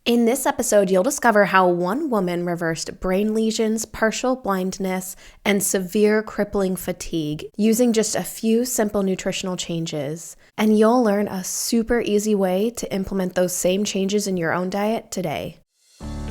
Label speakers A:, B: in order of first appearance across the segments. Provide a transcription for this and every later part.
A: In this episode, you'll discover how one woman reversed brain lesions, partial blindness, and severe crippling fatigue using just a few simple nutritional changes. And you'll learn a super easy way to implement those same changes in your own diet today.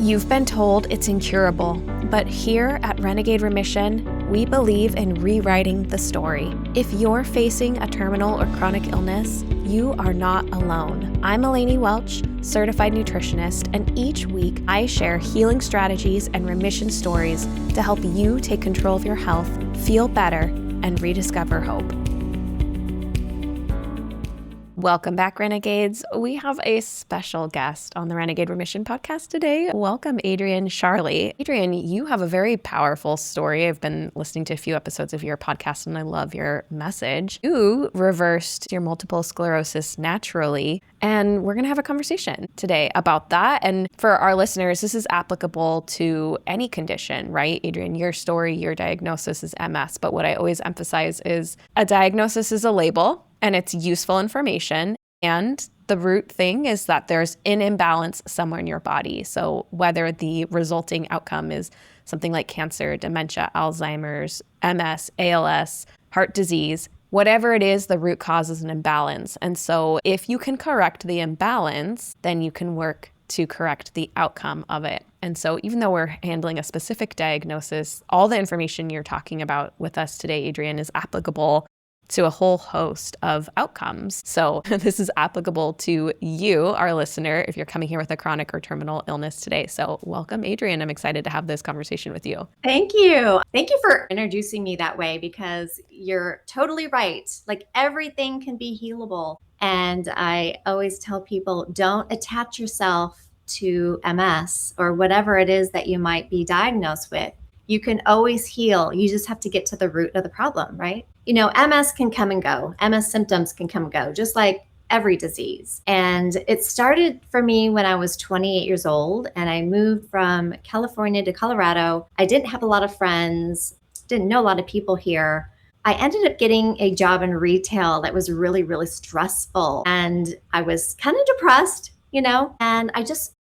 A: You've been told it's incurable, but here at Renegade Remission, we believe in rewriting the story. If you're facing a terminal or chronic illness, you are not alone. I'm Eleni Welch, certified nutritionist, and each week I share healing strategies and remission stories to help you take control of your health, feel better, and rediscover hope. Welcome back, Renegades. We have a special guest on the Renegade Remission podcast today. Welcome, Adrienne Scharli. Adrienne, you have a very powerful story. I've been listening to a few episodes of your podcast and I love your message. You reversed your multiple sclerosis naturally, and we're going to have a conversation today about that. And for our listeners, this is applicable to any condition, right? Adrienne, your story, your diagnosis is MS, but what I always emphasize is a diagnosis is a label. And it's useful information. And the root thing is that there's an imbalance somewhere in your body. So whether the resulting outcome is something like cancer, dementia, Alzheimer's, MS, ALS, heart disease, whatever it is, the root cause is an imbalance. And so if you can correct the imbalance, then you can work to correct the outcome of it. And so even though we're handling a specific diagnosis, all the information you're talking about with us today, Adrienne, is applicable to a whole host of outcomes. So this is applicable to you, our listener, if you're coming here with a chronic or terminal illness today. So welcome, Adrienne. I'm excited to have this conversation with you.
B: Thank you. Thank you for introducing me that way, because you're totally right. Like, everything can be healable. And I always tell people, don't attach yourself to MS or whatever it is that you might be diagnosed with. You can always heal. You just have to get to the root of the problem, right? You know, MS can come and go. MS symptoms can come and go, just like every disease. And it started for me when I was 28 years old and I moved from California to Colorado. I didn't have a lot of friends, didn't know a lot of people here. I ended up getting a job in retail that was really, really stressful. And I was kind of depressed, and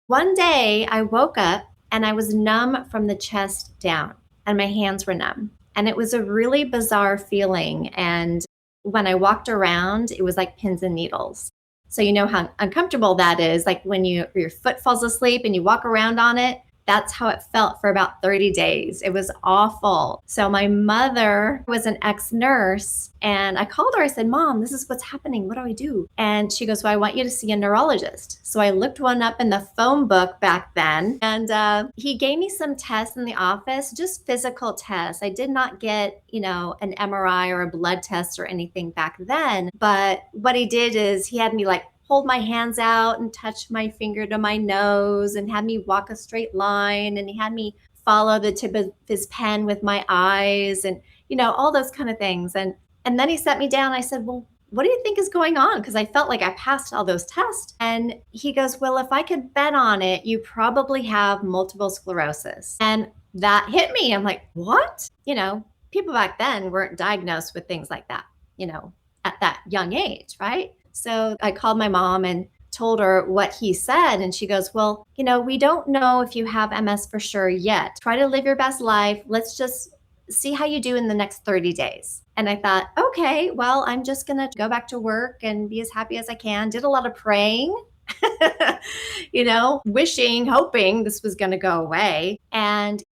B: one day I woke up and I was numb from the chest down and my hands were numb. And it was a really bizarre feeling. And when I walked around, it was like pins and needles. So you know how uncomfortable that is, like when your foot falls asleep and you walk around on it. That's how it felt for about 30 days. It was awful. So my mother was an ex-nurse and I called her. I said, Mom, this is what's happening. What do I do? And she goes, well, I want you to see a neurologist. So I looked one up in the phone book back then. And he gave me some tests in the office, just physical tests. I did not get, an MRI or a blood test or anything back then. But what he did is he had me hold my hands out and touch my finger to my nose and had me walk a straight line. And he had me follow the tip of his pen with my eyes and, all those kind of things. And then he sat me down. I said, well, what do you think is going on? Because I felt like I passed all those tests. And he goes, well, if I could bet on it, you probably have multiple sclerosis. And that hit me. I'm like, what? People back then weren't diagnosed with things like that, at that young age, right? So I called my mom and told her what he said. And she goes, well, we don't know if you have MS for sure yet. Try to live your best life. Let's just see how you do in the next 30 days. And I thought, okay, well, I'm just going to go back to work and be as happy as I can. Did a lot of praying, wishing, hoping this was going to go away. And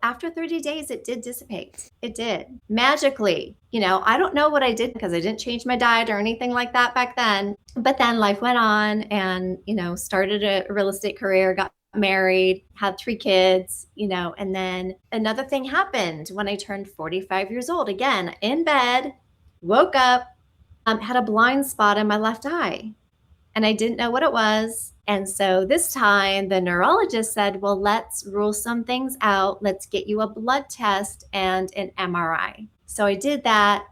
B: after 30 days, it did dissipate. It did. Magically. I don't know what I did because I didn't change my diet or anything like that back then. But then life went on and, started a real estate career, got married, had 3 kids, and then another thing happened when I turned 45 years old. Again, in bed, woke up, had a blind spot in my left eye. And I didn't know what it was. And so this time the neurologist said, well, let's rule some things out. Let's get you a blood test and an MRI. So I did that,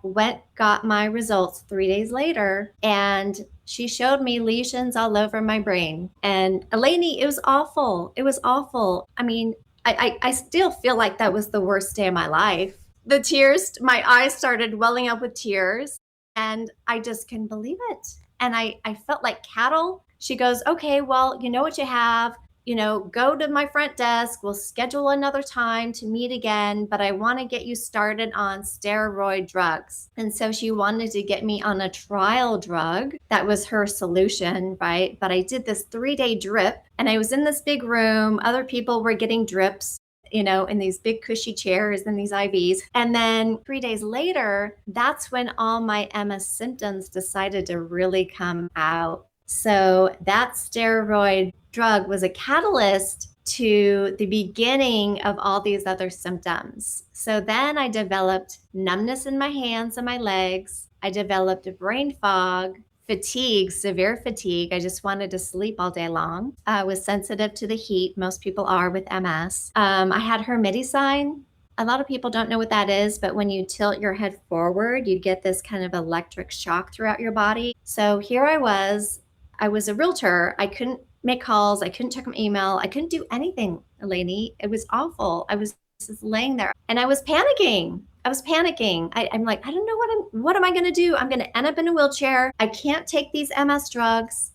B: got my results 3 days later, and she showed me lesions all over my brain. And Eleni, it was awful. It was awful. I mean, I still feel like that was the worst day of my life. The tears, my eyes started welling up with tears, and I just couldn't believe it. And I felt like cattle. She goes, okay, well, you know what you have. go to my front desk. We'll schedule another time to meet again, but I want to get you started on steroid drugs. And so she wanted to get me on a trial drug. That was her solution, right? But I did this 3-day drip, and I was in this big room. Other people were getting drips, in these big cushy chairs and these IVs. And then 3 days later, that's when all my MS symptoms decided to really come out. So that steroid drug was a catalyst to the beginning of all these other symptoms. So then I developed numbness in my hands and my legs. I developed a brain fog, fatigue, severe fatigue. I just wanted to sleep all day long. I was sensitive to the heat. Most people are with MS. I had Hermite sign. A lot of people don't know what that is, but when you tilt your head forward, you get this kind of electric shock throughout your body. So here I was a realtor. I couldn't make calls. I couldn't check my email. I couldn't do anything, Eleni. It was awful. I was just laying there and I was panicking. I'm like, I don't know what am I going to do? I'm going to end up in a wheelchair. I can't take these MS drugs.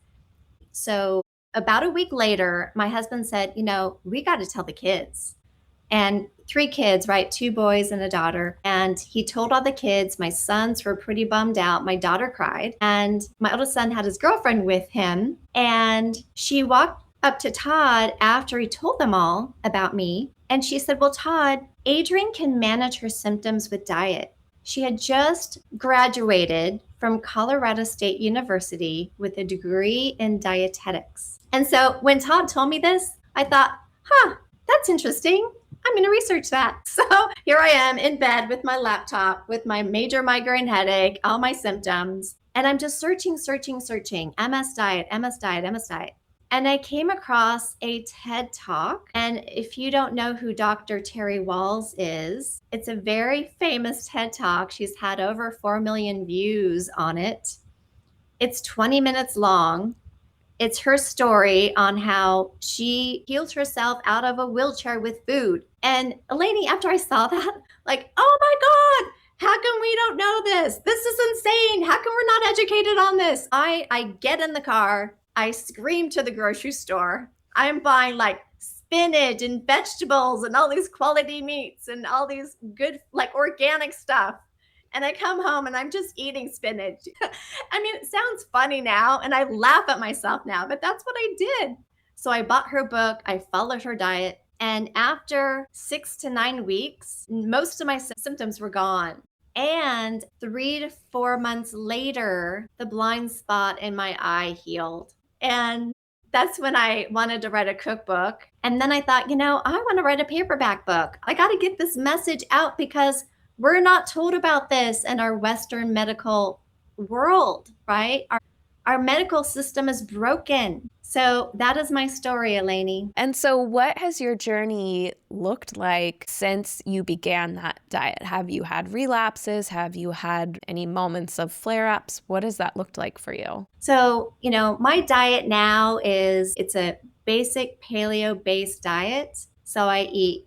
B: So about a week later, my husband said, we got to tell the kids. And 3 kids, right? 2 boys and a daughter. And he told all the kids. My sons were pretty bummed out. My daughter cried. And my oldest son had his girlfriend with him. And she walked up to Todd after he told them all about me. And she said, well, Todd, Adrienne can manage her symptoms with diet. She had just graduated from Colorado State University with a degree in dietetics. And so when Todd told me this, I thought, that's interesting. I'm going to research that. So here I am in bed with my laptop, with my major migraine headache, all my symptoms. And I'm just searching, MS diet. And I came across a TED Talk. And if you don't know who Dr. Terry Walls is, it's a very famous TED Talk. She's had over 4 million views on it. It's 20 minutes long. It's her story on how she healed herself out of a wheelchair with food. And Eleni, after I saw that, like, oh my God, how come we don't know this? This is insane. How come we're not educated on this? I get in the car. I scream to the grocery store. I'm buying like spinach and vegetables and all these quality meats and all these good, like organic stuff. And I come home and I'm just eating spinach. I mean, it sounds funny now and I laugh at myself now, but that's what I did. So I bought her book. I followed her diet. And after 6 to 9 weeks, most of my symptoms were gone. And 3 to 4 months later, the blind spot in my eye healed. And that's when I wanted to write a cookbook. And then I thought, I want to write a paperback book. I got to get this message out because we're not told about this in our Western medical world, right? Our medical system is broken. So that is my story, Eleni.
A: And so what has your journey looked like since you began that diet? Have you had relapses? Have you had any moments of flare-ups? What has that looked like for you?
B: So, my diet now it's a basic paleo-based diet. So I eat,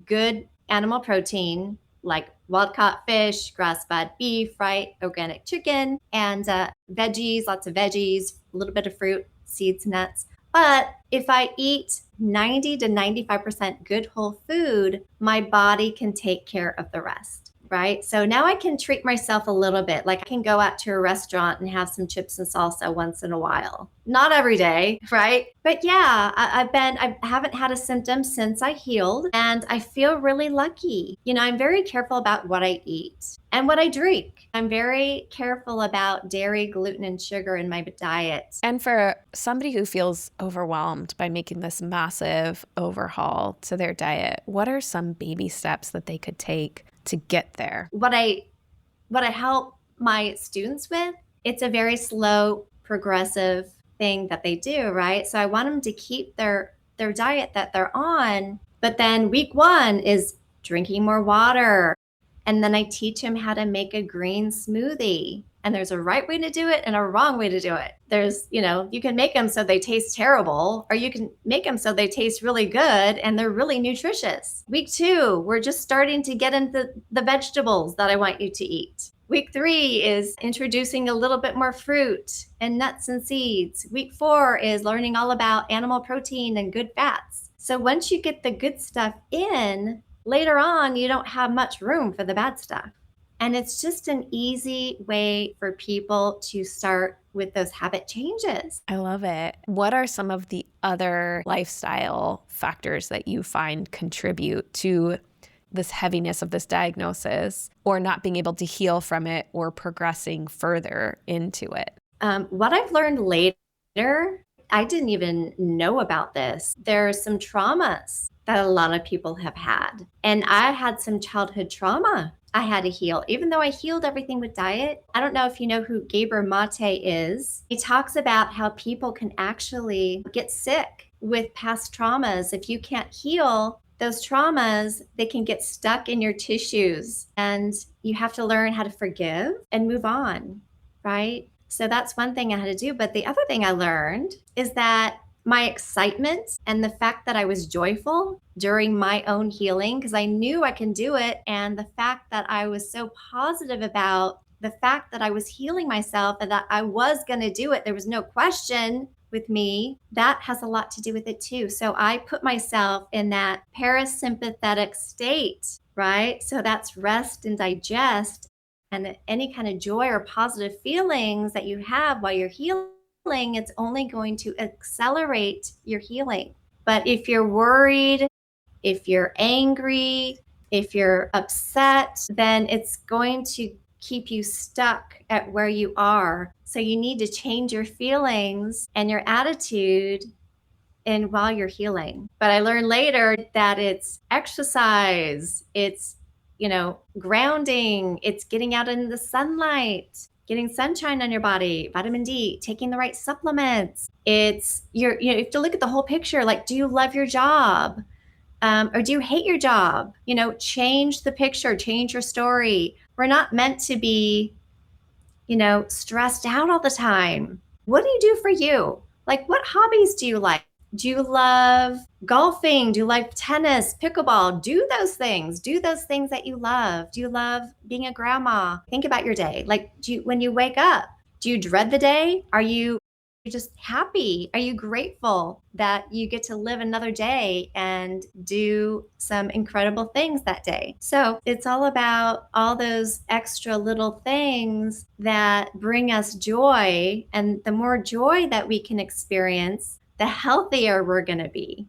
B: good animal protein, like wild-caught fish, grass-fed beef, right? Organic chicken, and veggies, lots of veggies, a little bit of fruit, seeds, nuts. But if I eat 90 to 95% good whole food, my body can take care of the rest, right? So now I can treat myself a little bit. Like I can go out to a restaurant and have some chips and salsa once in a while. Not every day, right? But yeah, I haven't had a symptom since I healed and I feel really lucky. I'm very careful about what I eat and what I drink. I'm very careful about dairy, gluten, and sugar in my diet.
A: And for somebody who feels overwhelmed by making this massive overhaul to their diet, what are some baby steps that they could take to get there?
B: What I help my students with, it's a very slow, progressive thing that they do, right? So I want them to keep their diet that they're on, but then week 1 is drinking more water. And then I teach them how to make a green smoothie. And there's a right way to do it and a wrong way to do it. There's, you can make them so they taste terrible, or you can make them so they taste really good and they're really nutritious. Week 2, we're just starting to get into the vegetables that I want you to eat. Week 3 is introducing a little bit more fruit and nuts and seeds. Week 4 is learning all about animal protein and good fats. So once you get the good stuff in, later on, you don't have much room for the bad stuff. And it's just an easy way for people to start with those habit changes.
A: I love it. What are some of the other lifestyle factors that you find contribute to this heaviness of this diagnosis, or not being able to heal from it, or progressing further into it?
B: What I've learned later, I didn't even know about this. There are some traumas that a lot of people have had. And I had some childhood trauma I had to heal, even though I healed everything with diet. I don't know if you know who Gabor Mate is. He talks about how people can actually get sick with past traumas. If you can't heal those traumas, they can get stuck in your tissues, and you have to learn how to forgive and move on, right? So that's one thing I had to do. But the other thing I learned is that my excitement and the fact that I was joyful during my own healing, because I knew I can do it, and the fact that I was so positive about the fact that I was healing myself and that I was going to do it, there was no question with me, that has a lot to do with it too. So I put myself in that parasympathetic state, right? So that's rest and digest, and any kind of joy or positive feelings that you have while you're healing, it's only going to accelerate your healing. But if you're worried, if you're angry, if you're upset, then it's going to keep you stuck at where you are. So you need to change your feelings and your attitude and while you're healing. But I learned later that it's exercise, it's, grounding, it's getting out in the sunlight, getting sunshine on your body, vitamin D, taking the right supplements. It's you have to look at the whole picture. Like, do you love your job? Or do you hate your job? Change the picture, change your story. We're not meant to be, stressed out all the time. What do you do for you? Like, what hobbies do you like? Do you love golfing? Do you like tennis, pickleball? Do those things. Do those things that you love. Do you love being a grandma? Think about your day. Like, when you wake up, do you dread the day? Are you just happy? Are you grateful that you get to live another day and do some incredible things that day? So it's all about all those extra little things that bring us joy. And the more joy that we can experience, the healthier we're going to be.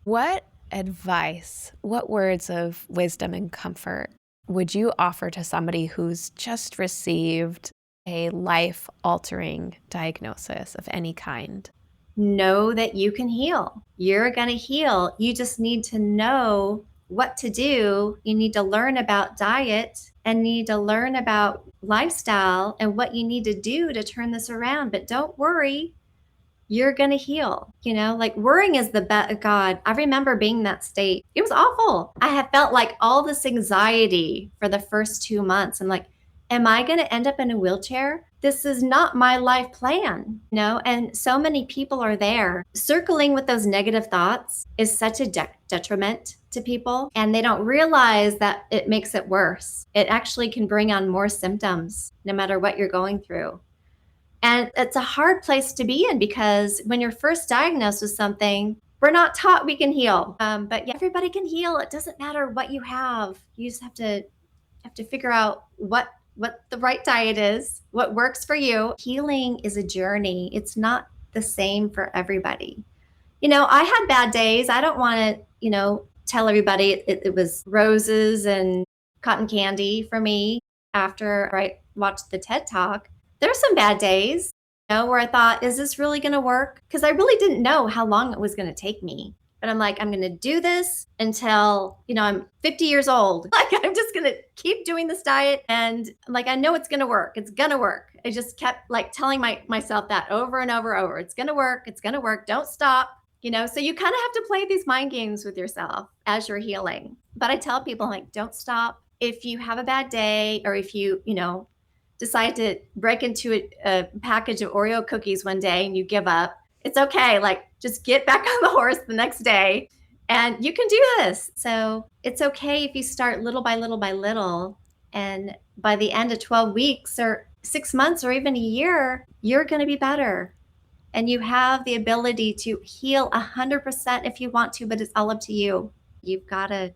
A: What advice, what words of wisdom and comfort would you offer to somebody who's just received a life-altering diagnosis of any kind?
B: Know that you can heal. You're going to heal. You just need to know what to do. You need to learn about diet and need to learn about lifestyle and what you need to do to turn this around. But don't worry. You're going to heal. Like, worrying is the best. God, I remember being in that state. It was awful. I had felt like all this anxiety for the first 2 months. I'm like, am I going to end up in a wheelchair? This is not my life plan, And so many people are there. Circling with those negative thoughts is such a detriment to people, and they don't realize that it makes it worse. It actually can bring on more symptoms, no matter what you're going through. And it's a hard place to be in, because when you're first diagnosed with something, we're not taught we can heal. But yeah, everybody can heal. It doesn't matter what you have. You just have to figure out what the right diet is, what works for you. Healing is a journey. It's not the same for everybody. I had bad days. I don't want to, tell everybody it was roses and cotton candy for me after I watched the TED Talk. There's some bad days, where I thought, is this really going to work? Because I really didn't know how long it was going to take me. But I'm like, I'm going to do this until, I'm 50 years old. Like, I'm just going to keep doing this diet. And like, I know it's going to work. It's going to work. I just kept telling myself that over and over and over. It's going to work. It's going to work. Don't stop. So you kind of have to play these mind games with yourself as you're healing. But I tell people, like, don't stop. If you have a bad day, or if you, decide to break into a package of Oreo cookies one day and you give up, it's okay. Like, just get back on the horse the next day and you can do this. So it's okay if you start little by little by little and by the end of 12 weeks or 6 months or even a year, you're going to be better. And you have the ability to heal 100% if you want to, but it's all up to you. You got to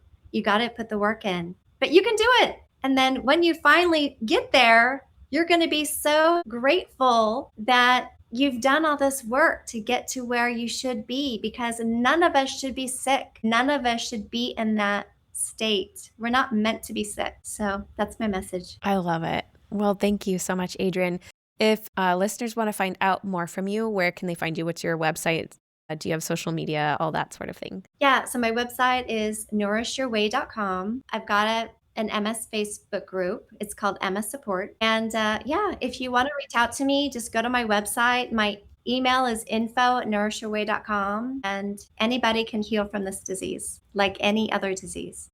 B: put the work in, but you can do it. And then when you finally get there, you're going to be so grateful that you've done all this work to get to where you should be, because none of us should be sick. None of us should be in that state. We're not meant to be sick. So that's my message.
A: I love it. Well, thank you so much, Adrienne. If listeners want to find out more from you, where can they find you? What's your website? Do you have social media? All that sort of thing.
B: Yeah, so my website is nourishyourway.com. I've got an MS Facebook group. It's called MS Support. And yeah, if you want to reach out to me, just go to my website. My email is info@nourishyourway.com. And anybody can heal from this disease, like any other disease.